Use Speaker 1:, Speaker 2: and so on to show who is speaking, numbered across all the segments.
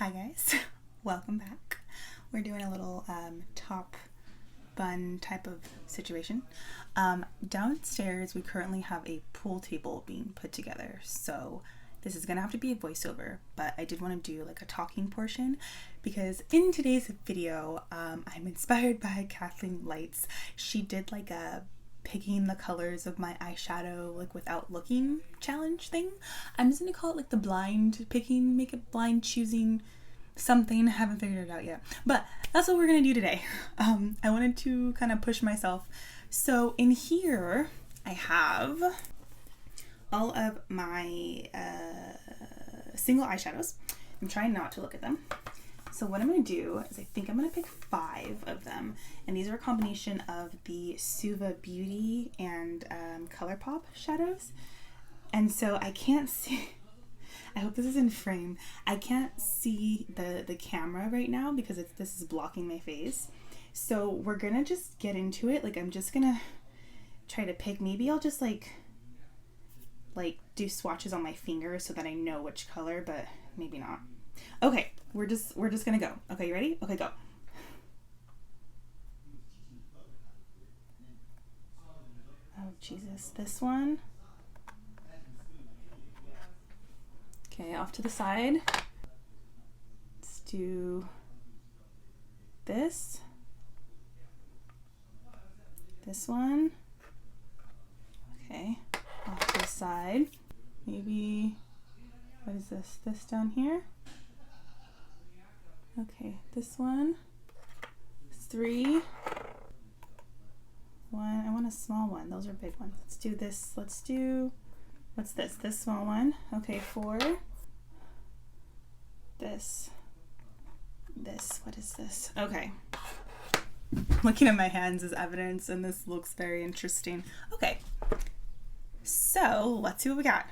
Speaker 1: Hi guys, welcome back. We're doing a little top bun type of situation. Downstairs we currently have a pool table being put together, so this is gonna have to be a voiceover, but I did want to do like a talking portion because in today's video I'm inspired by KathleenLights. She did like a picking the colors of my eyeshadow like without looking challenge thing. I'm just gonna call it like the blind picking, make it blind choosing something. I haven't figured it out yet, but that's what we're gonna do today. I wanted to kind of push myself. So in here I have all of my single eyeshadows. I'm trying not to look at them. So what I'm going to do is I think I'm going to pick 5 of them, and these are a combination of the SUVA Beauty and ColourPop shadows. And so I can't see, I hope this is in frame, I can't see the camera right now because this is blocking my face. So we're going to just get into it. Like I'm just going to try to pick, maybe I'll just like do swatches on my fingers so that I know which color, but maybe not. Okay, we're just gonna go. Okay, you ready? Okay, go. Oh Jesus, this one. Okay, off to the side. Let's do this. This one. Okay, off to the side. Maybe, what is this? This down here? Okay, this one. 3. 1. I want a small one. Those are big ones. Let's do this. Let's do, what's this? This small one. Okay, 4. This. What is this? Okay. Looking at my hands is evidence, and this looks very interesting. Okay. So, let's see what we got.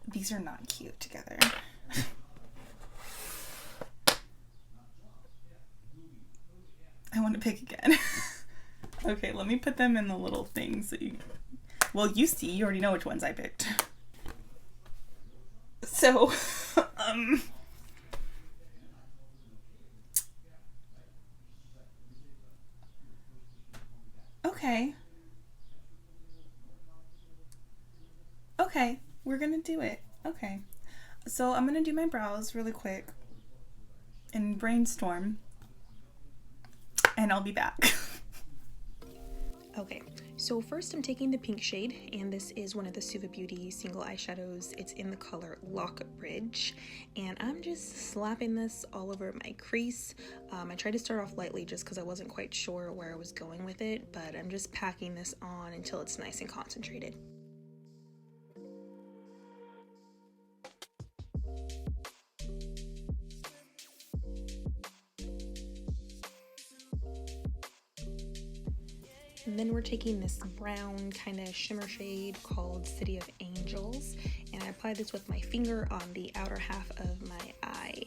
Speaker 1: These are not cute together. I want to pick again. Okay, let me put them in the little things that you, well, you see, you already know which ones I picked. So, okay. Okay, we're gonna do it. Okay. So I'm gonna do my brows really quick and brainstorm, and I'll be back.
Speaker 2: Okay, so first I'm taking the pink shade, and this is one of the SUVA Beauty single eyeshadows. It's in the color LOCKBRIDGE, and I'm just slapping this all over my crease. I tried to start off lightly just because I wasn't quite sure where I was going with it, but I'm just packing this on until it's nice and concentrated. And then we're taking this brown kind of shimmer shade called City of Angels, and I apply this with my finger on the outer half of my eye.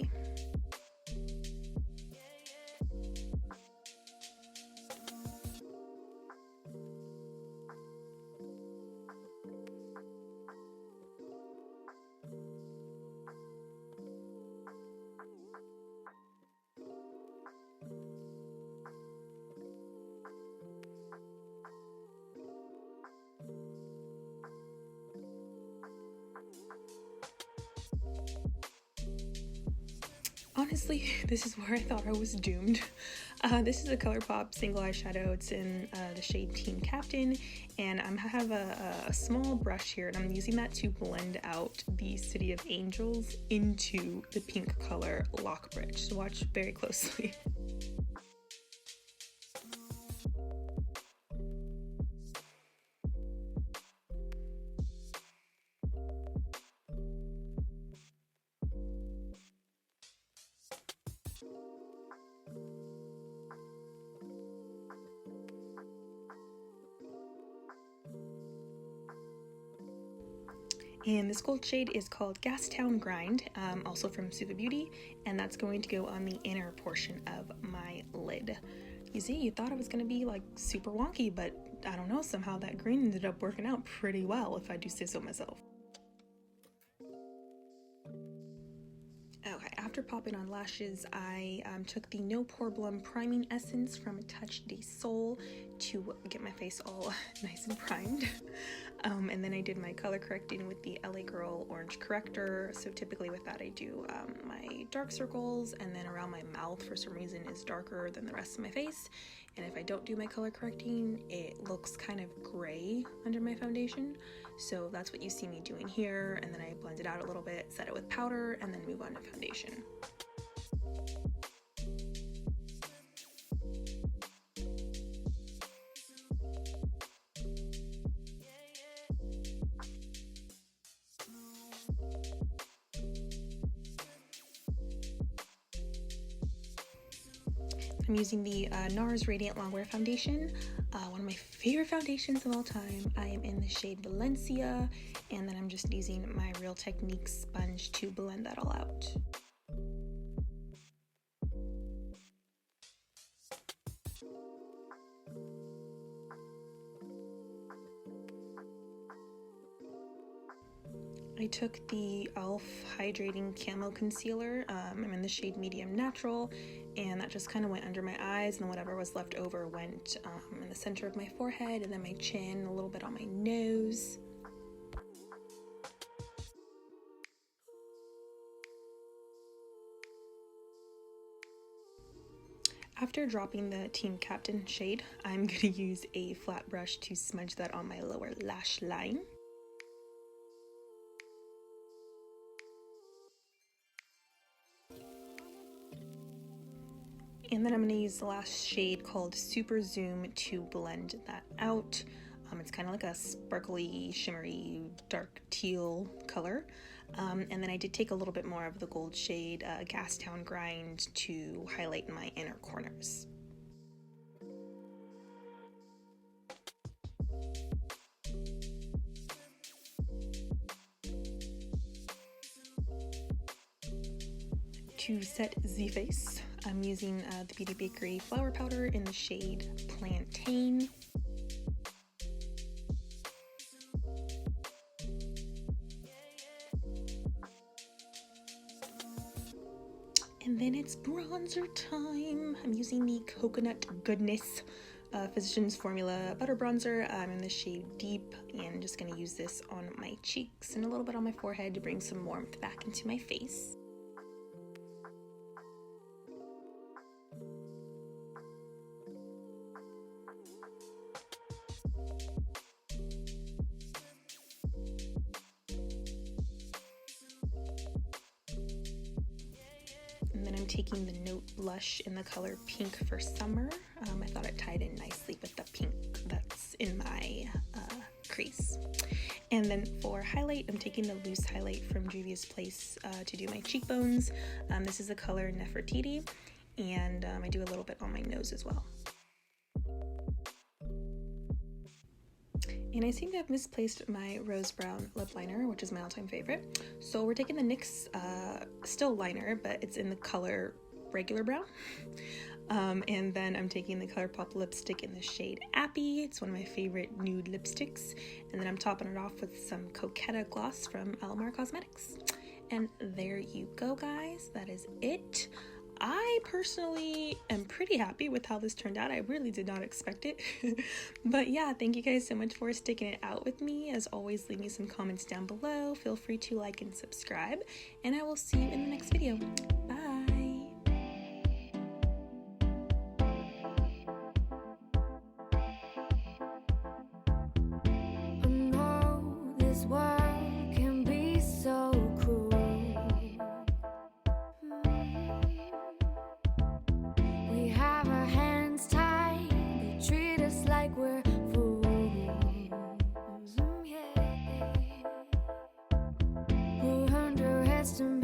Speaker 2: Honestly, this is where I thought I was doomed. This is a ColourPop single eyeshadow. It's in the shade Team Captain, and I have a small brush here, and I'm using that to blend out the City of Angels into the pink color LOCKBRIDGE. So watch very closely. And this gold shade is called GASTOWN Grind, also from SUVA Beauty, and that's going to go on the inner portion of my lid. You see, you thought it was going to be like super wonky, but I don't know, somehow that green ended up working out pretty well, if I do say so myself. Okay, after popping on lashes, I took the No Poreblem Priming Essence from Touch de Sol to get my face all nice and primed. And then I did my color correcting with the LA Girl Orange Corrector. So typically with that I do my dark circles, and then around my mouth for some reason is darker than the rest of my face. And if I don't do my color correcting, it looks kind of gray under my foundation. So that's what you see me doing here, and then I blend it out a little bit, set it with powder, and then move on to foundation. I'm using the NARS Radiant Longwear Foundation, one of my favorite foundations of all time. I am in the shade Valencia, and then I'm just using my Real Techniques sponge to blend that all out. I took the e.l.f. Hydrating Camo Concealer. I'm in the shade Medium Natural, and that just kind of went under my eyes, and whatever was left over went in the center of my forehead, and then my chin, a little bit on my nose. After dropping the Team Captain shade, I'm going to use a flat brush to smudge that on my lower lash line. And then I'm going to use the last shade called SUPERZOOM to blend that out. It's kind of like a sparkly, shimmery, dark teal color. And then I did take a little bit more of the gold shade GASTOWN Grind to highlight my inner corners. To set the face, I'm using the Beauty Bakerie Flower Powder in the shade Plantain. And then it's bronzer time. I'm using the Coconut Goodness Physicians Formula Butter Bronzer. I'm in the shade Deep, and just going to use this on my cheeks and a little bit on my forehead to bring some warmth back into my face. And then I'm taking the Note Blush in the color Pink for Summer. I thought it tied in nicely with the pink that's in my crease. And then for highlight, I'm taking the loose highlight from Juvia's Place to do my cheekbones. This is the color Nefertiti, and I do a little bit on my nose as well. And I seem to have misplaced my Rose Brown lip liner, which is my all-time favorite. So we're taking the NYX still liner, but it's in the color Regular Brown. And then I'm taking the ColourPop lipstick in the shade Appy. It's one of my favorite nude lipsticks. And then I'm topping it off with some Coquetta gloss from Alamar Cosmetics. And there you go, guys. That is it. I personally am pretty happy with how this turned out. I really did not expect it. But yeah, thank you guys so much for sticking it out with me. As always, leave me some comments down below. Feel free to like and subscribe, and I will see you in the next video. Bye!
Speaker 3: To